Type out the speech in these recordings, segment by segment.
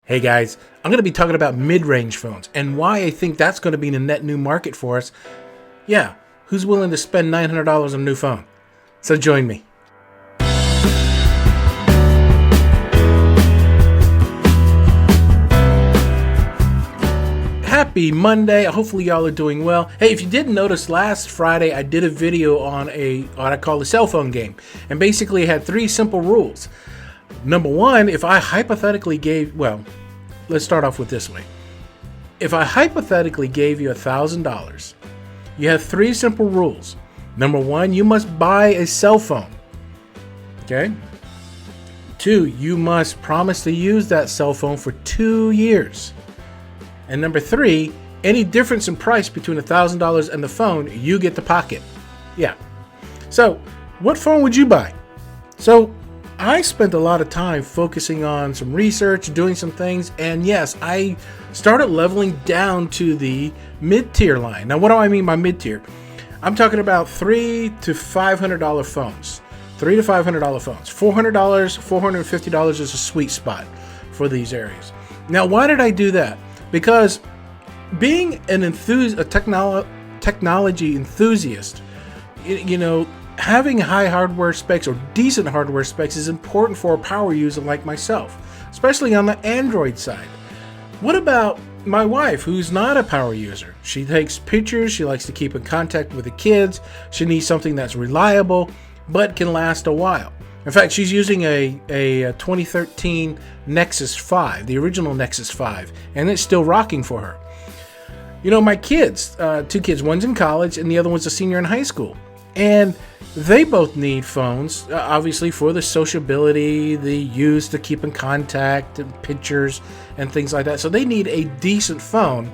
Hey guys, I'm going to be talking about mid-range phones and why I think that's going to be a net new market for us. Yeah, who's willing to spend $900 on a new phone? So join me. Happy Monday. Hopefully y'all are doing well. Hey, if you didn't notice, last Friday I did a video on what I call a cell phone game. And basically it had three simple rules. Number one, if I hypothetically let's start off with this way. If I hypothetically gave you $1,000, you have three simple rules. Number one, you must buy a cell phone. Okay? Two, you must promise to use that cell phone for 2 years. And number three, any difference in price between $1,000 and the phone, you get to pocket. Yeah. So, what phone would you buy? So, I spent a lot of time focusing on some research, doing some things, and yes, I started leveling down to the mid-tier line. Now, what do I mean by mid-tier? I'm talking about $300 to $500 phones. $300 to $500 phones. $400, $450 is a sweet spot for these areas. Now, why did I do that? Because being a technology enthusiast, having high hardware specs or decent hardware specs is important for a power user like myself, especially on the Android side. What about my wife, who's not a power user? She takes pictures, she likes to keep in contact with the kids, she needs something that's reliable, but can last a while. In fact, she's using a 2013 Nexus 5, the original Nexus 5, and it's still rocking for her. My kids, two kids, one's in college and the other one's a senior in high school. And they both need phones, obviously for the sociability, the use to keep in contact, and pictures, and things like that. So they need a decent phone,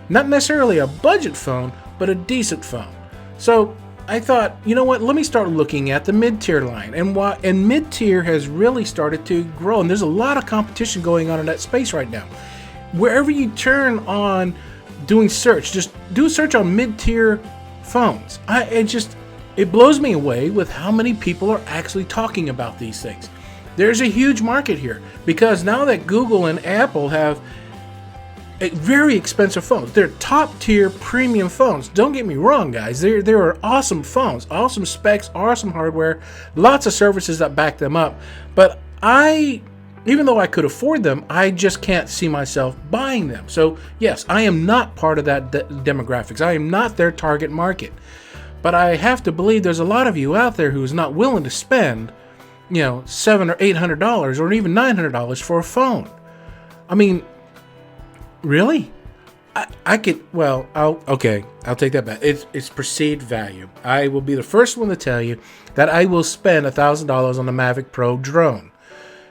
not necessarily a budget phone, but a decent phone. So I thought, let me start looking at the mid-tier line. And mid-tier has really started to grow, and there's a lot of competition going on in that space right now. Wherever you turn on doing search, just do a search on mid-tier phones. It blows me away with how many people are actually talking about these things. There's a huge market here because now that Google and Apple have very expensive phones, they're top tier premium phones. Don't get me wrong, guys. There are awesome phones, awesome specs, awesome hardware, lots of services that back them up. But even though I could afford them, I just can't see myself buying them. So yes, I am not part of that demographics. I am not their target market. But I have to believe there's a lot of you out there who's not willing to spend, $700 or $800 or even $900 for a phone. I mean, really? I'll take that back. It's perceived value. I will be the first one to tell you that I will spend $1,000 on the Mavic Pro drone.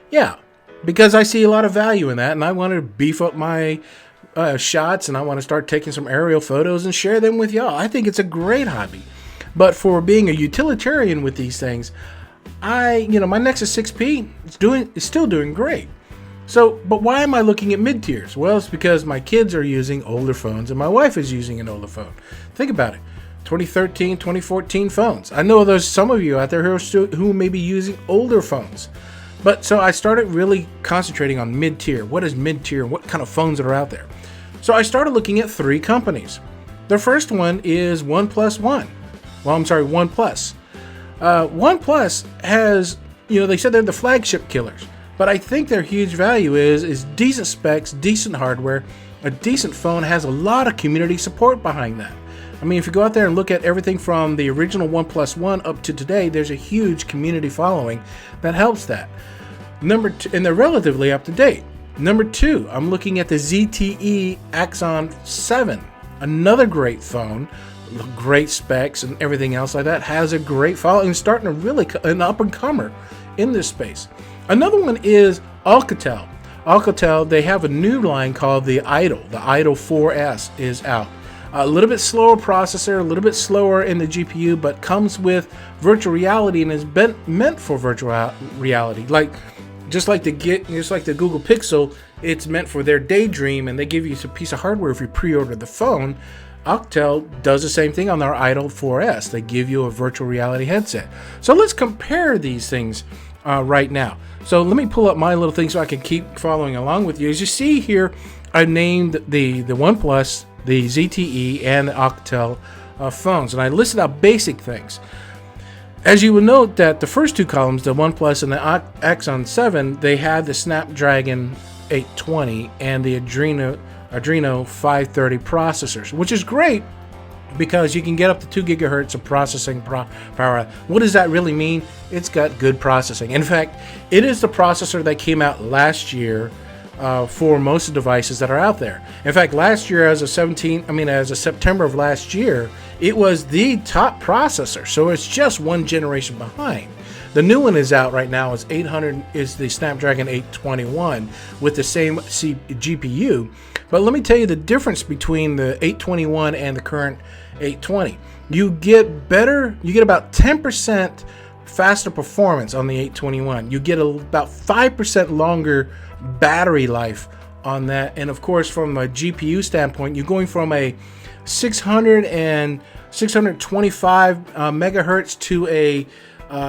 Yeah, because I see a lot of value in that, and I want to beef up my shots, and I want to start taking some aerial photos and share them with y'all. I think it's a great hobby. But for being a utilitarian with these things, my Nexus 6P is still doing great. So, but why am I looking at mid-tiers? Well, it's because my kids are using older phones and my wife is using an older phone. Think about it. 2013, 2014 phones. I know there's some of you out there who may be using older phones. But so I started really concentrating on mid-tier. What is mid-tier? What kind of phones are out there? So I started looking at three companies. The first one is OnePlus. OnePlus has, they said they're the flagship killers, but I think their huge value is decent specs, decent hardware, a decent phone, has a lot of community support behind that. I mean, if you go out there and look at everything from the original OnePlus One up to today, there's a huge community following that helps that. Number two, and they're relatively up to date. Number two, I'm looking at the ZTE Axon 7, another great phone. Great specs and everything else like that, has a great following, starting to really an up-and-comer in this space. Another one is Alcatel. Alcatel, they have a new line called the Idol. The Idol 4S is out. A little bit slower processor, a little bit slower in the GPU, but comes with virtual reality and is meant for virtual reality. Just like the Google Pixel, it's meant for their Daydream, and they give you a piece of hardware if you pre-order the phone. Alcatel does the same thing on their Idol 4S. They give you a virtual reality headset. So let's compare these things right now. So let me pull up my little thing so I can keep following along with you. As you see here, I named the OnePlus, the ZTE, and the Alcatel phones, and I listed out basic things. As you will note that the first two columns, the OnePlus and the Axon 7, they had the Snapdragon 820 and the Adreno 530 processors, which is great because you can get up to 2 gigahertz of processing power. What does that really mean? It's got good processing. In fact, it is the processor that came out last year for most of the devices that are out there. In fact, last year, as of September of last year, it was the top processor. So it's just one generation behind. The new one is out right now. Is the Snapdragon 821 with the same GPU. But let me tell you the difference between the 821 and the current 820. You get about 10% faster performance on the 821. You get about 5% longer battery life on that. And of course, from a GPU standpoint, you're going from a 625 megahertz to a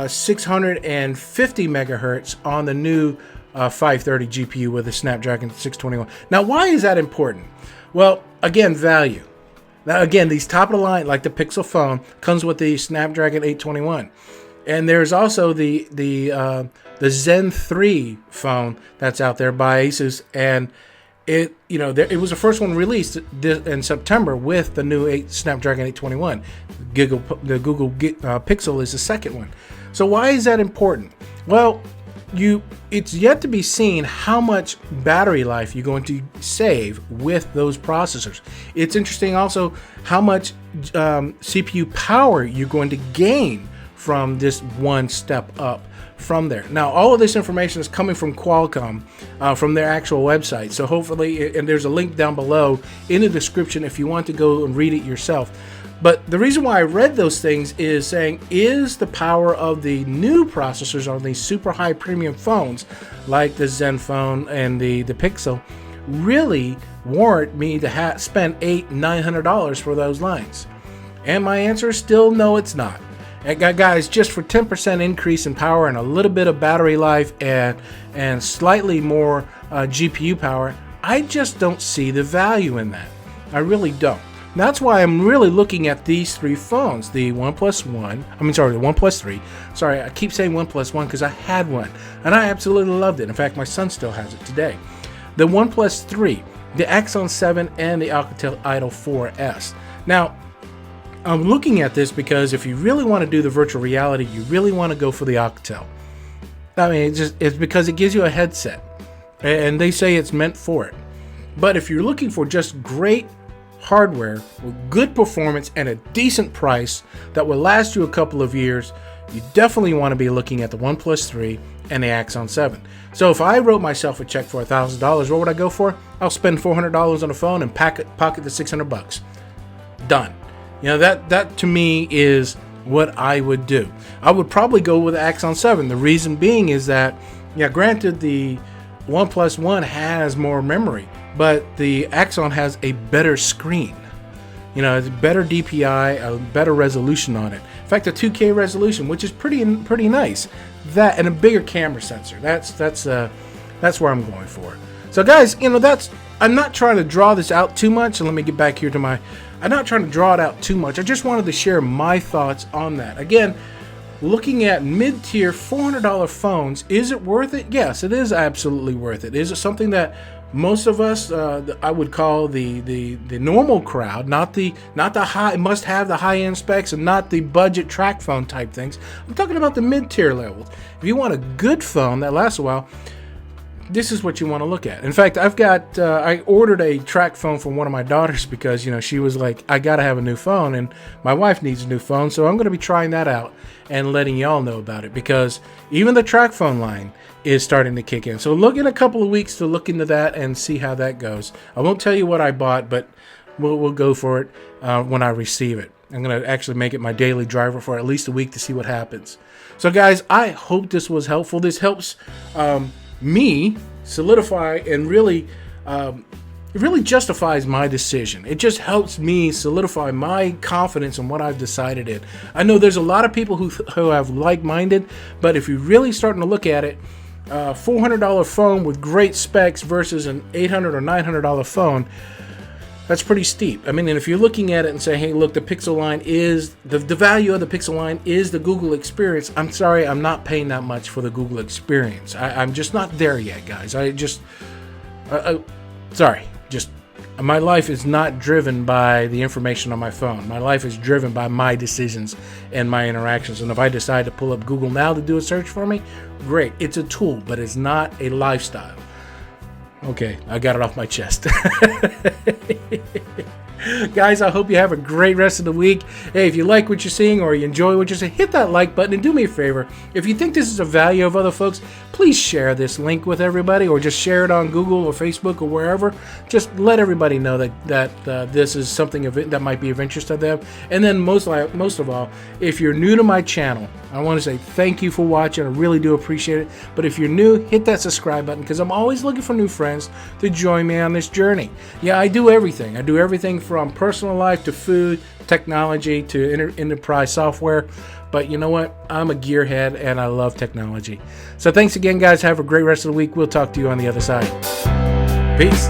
650 megahertz on the new 530 GPU with a Snapdragon 621. Now, why is that important? Well, again, value. Now, again, these top of the line, like the Pixel phone, comes with the Snapdragon 821, and there's also the Zen 3 phone that's out there by Asus, and it was the first one released in September with the new Snapdragon 821. The Google Pixel is the second one. So why is that important? Well, it's yet to be seen how much battery life you're going to save with those processors. It's interesting also how much CPU power you're going to gain from this one step up from there. Now, all of this information is coming from Qualcomm, from their actual website. So hopefully, and there's a link down below in the description if you want to go and read it yourself. But the reason why I read those things is saying, is the power of the new processors on these super high premium phones like the Zen phone and the Pixel really warrant me to spend $800-900 for those lines? And my answer is still no, it's not. And guys, just for 10% increase in power and a little bit of battery life and slightly more GPU power, I just don't see the value in that. I really don't. That's why I'm really looking at these three phones, the OnePlus 3. Sorry, I keep saying OnePlus 1 because I had one, and I absolutely loved it. In fact, my son still has it today. The OnePlus 3, the Axon 7, and the Alcatel Idol 4S. Now, I'm looking at this because if you really want to do the virtual reality, you really want to go for the Alcatel. I mean, it's because it gives you a headset, and they say it's meant for it. But if you're looking for just great hardware with good performance and a decent price that will last you a couple of years, you definitely want to be looking at the OnePlus 3 and the Axon 7. So if I wrote myself a check for $1,000, what would I go for? I'll spend $400 on a phone and pocket the $600. Done. That to me is what I would do. I would probably go with the Axon 7. The reason being is that, granted, the OnePlus 1 has more memory, but the Axon has a better screen. It's better DPI, a better resolution on it. In fact, a 2K resolution, which is pretty nice. That and a bigger camera sensor. That's where I'm going for. So, guys, I'm not trying to draw this out too much. And let me get back here to I'm not trying to draw it out too much. I just wanted to share my thoughts on that. Again, looking at mid-tier $400 phones, is it worth it? Yes, it is absolutely worth it. Is it something that most of us, I would call the normal crowd, not the high, must have the high-end specs and not the budget track phone type things. I'm talking about the mid-tier levels. If you want a good phone that lasts a while, this is what you want to look at. In fact, I ordered a track phone for one of my daughters because, she was like, I got to have a new phone, and my wife needs a new phone, so I'm going to be trying that out and letting y'all know about it because even the track phone line is starting to kick in. So look in a couple of weeks to look into that and see how that goes. I won't tell you what I bought, but we'll go for it when I receive it. I'm going to actually make it my daily driver for at least a week to see what happens. So guys, I hope this was helpful. This helps me solidify and really it really justifies my decision. It just helps me solidify my confidence in what I've decided in. I know there's a lot of people who have like-minded, but if you're really starting to look at it, $400 phone with great specs versus an $800 or $900 phone, that's pretty steep. I mean, and if you're looking at it and say, hey, look, the Pixel line is, the value of the Pixel line is the Google experience. I'm sorry, I'm not paying that much for the Google experience. I'm just not there yet, guys. Sorry, my life is not driven by the information on my phone. My life is driven by my decisions and my interactions. And if I decide to pull up Google now to do a search for me, great. It's a tool, but it's not a lifestyle. Okay, I got it off my chest. Guys, I hope you have a great rest of the week. Hey, if you like what you're seeing or you enjoy what you're seeing, hit that like button and do me a favor. If you think this is of value of other folks, please share this link with everybody, or just share it on Google or Facebook or wherever. Just let everybody know that this is something that might be of interest to them. And then most of all, if you're new to my channel, I want to say thank you for watching. I really do appreciate it. But if you're new, hit that subscribe button, because I'm always looking for new friends to join me on this journey. Yeah, I do everything. I do everything from personal life to food, technology to enterprise software. But you know what? I'm a gearhead and I love technology. So thanks again, guys. Have a great rest of the week. We'll talk to you on the other side. Peace.